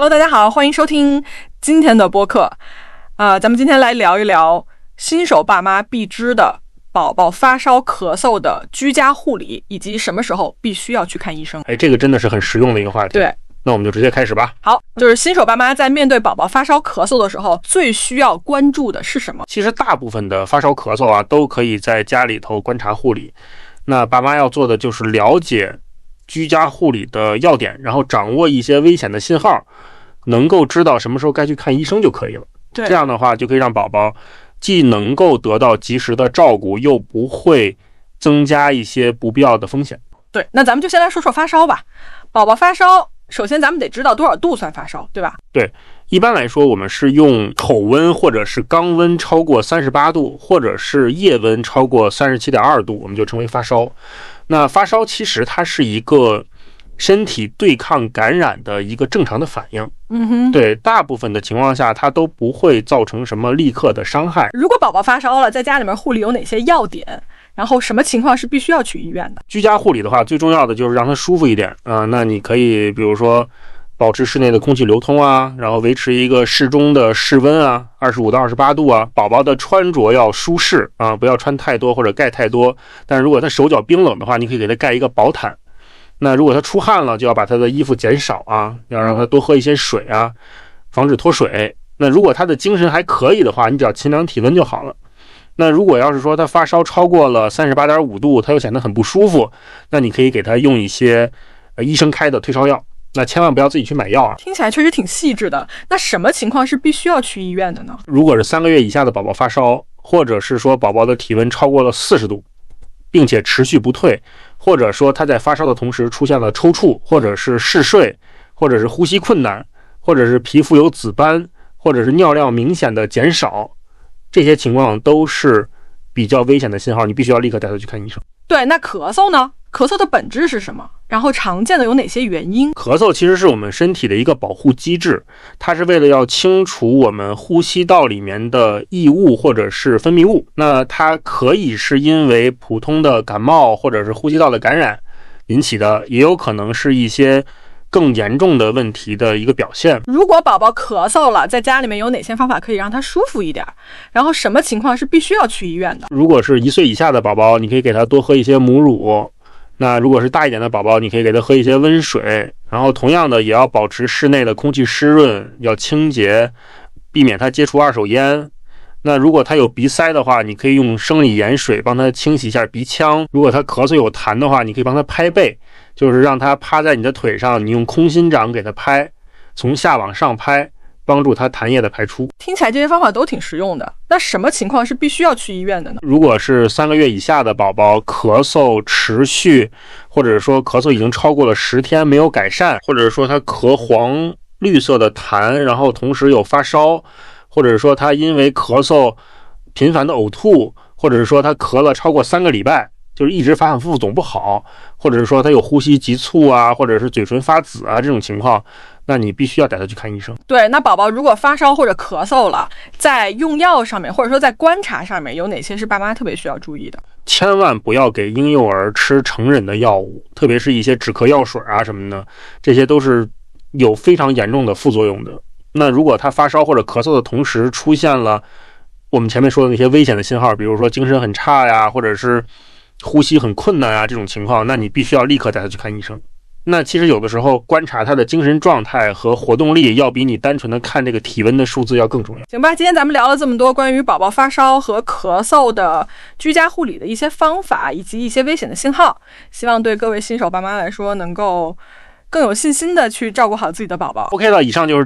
Hello， 大家好，欢迎收听今天的播客。咱们今天来聊一聊新手爸妈必知的宝宝发烧咳嗽的居家护理，以及什么时候必须要去看医生。这个真的是很实用的一个话题。对，那我们就直接开始吧。好，就是新手爸妈在面对宝宝发烧咳嗽的时候，最需要关注的是什么？其实大部分的发烧咳嗽啊，都可以在家里头观察护理。那爸妈要做的就是了解居家护理的要点，然后掌握一些危险的信号，能够知道什么时候该去看医生就可以了。对，这样的话就可以让宝宝既能够得到及时的照顾，又不会增加一些不必要的风险。对，那咱们就先来说说发烧吧。宝宝发烧，首先咱们得知道多少度算发烧，对吧？对，一般来说我们是用口温或者是肛温超过38度，或者是夜温超过37.2度，我们就称为发烧。那发烧其实它是一个身体对抗感染的一个正常的反应。对，大部分的情况下它都不会造成什么立刻的伤害。如果宝宝发烧了，在家里面护理有哪些要点？然后什么情况是必须要去医院的？居家护理的话，最重要的就是让它舒服一点那你可以比如说保持室内的空气流通啊，然后维持一个适中的室温啊，25到28度啊。宝宝的穿着要舒适啊，不要穿太多或者盖太多。但是如果他手脚冰冷的话，你可以给他盖一个薄毯。那如果他出汗了，就要把他的衣服减少啊，要让他多喝一些水啊，防止脱水。那如果他的精神还可以的话，你只要勤量体温就好了。那如果要是说他发烧超过了38.5度，他又显得很不舒服，那你可以给他用一些医生开的退烧药。那千万不要自己去买药啊！听起来确实挺细致的。那什么情况是必须要去医院的呢？如果是3个月以下的宝宝发烧，或者是说宝宝的体温超过了40度，并且持续不退，或者说他在发烧的同时出现了抽搐，或者是嗜睡，或者是呼吸困难，或者是皮肤有紫斑，或者是尿量明显的减少，这些情况都是比较危险的信号，你必须要立刻带他去看医生。对，那咳嗽呢？咳嗽的本质是什么？然后常见的有哪些原因？咳嗽其实是我们身体的一个保护机制，它是为了要清除我们呼吸道里面的异物或者是分泌物。那它可以是因为普通的感冒或者是呼吸道的感染引起的，也有可能是一些更严重的问题的一个表现。如果宝宝咳嗽了，在家里面有哪些方法可以让他舒服一点？然后什么情况是必须要去医院的？如果是1岁以下的宝宝，你可以给他多喝一些母乳。那如果是大一点的宝宝，你可以给他喝一些温水，然后同样的也要保持室内的空气湿润，要清洁，避免他接触二手烟。那如果他有鼻塞的话，你可以用生理盐水帮他清洗一下鼻腔。如果他咳嗽有痰的话，你可以帮他拍背，就是让他趴在你的腿上，你用空心掌给他拍，从下往上拍，帮助他痰液的排出。听起来这些方法都挺实用的。那什么情况是必须要去医院的呢？如果是3个月以下的宝宝，咳嗽持续，或者说咳嗽已经超过了10天没有改善，或者说他咳黄绿色的痰，然后同时有发烧，或者说他因为咳嗽频繁的呕吐，或者是说他咳了超过3个礼拜，就是一直反反复复总不好，或者是说他有呼吸急促啊，或者是嘴唇发紫啊，这种情况，那你必须要带他去看医生。对，那宝宝如果发烧或者咳嗽了，在用药上面或者说在观察上面有哪些是爸妈特别需要注意的？千万不要给婴幼儿吃成人的药物，特别是一些止咳药水啊什么的，这些都是有非常严重的副作用的。那如果他发烧或者咳嗽的同时出现了我们前面说的那些危险的信号，比如说精神很差呀，或者是呼吸很困难啊，这种情况，那你必须要立刻带他去看医生。那其实有的时候观察他的精神状态和活动力，要比你单纯的看这个体温的数字要更重要。行吧，今天咱们聊了这么多关于宝宝发烧和咳嗽的居家护理的一些方法，以及一些危险的信号，希望对各位新手爸妈来说能够更有信心的去照顾好自己的宝宝。 OK 了，以上就是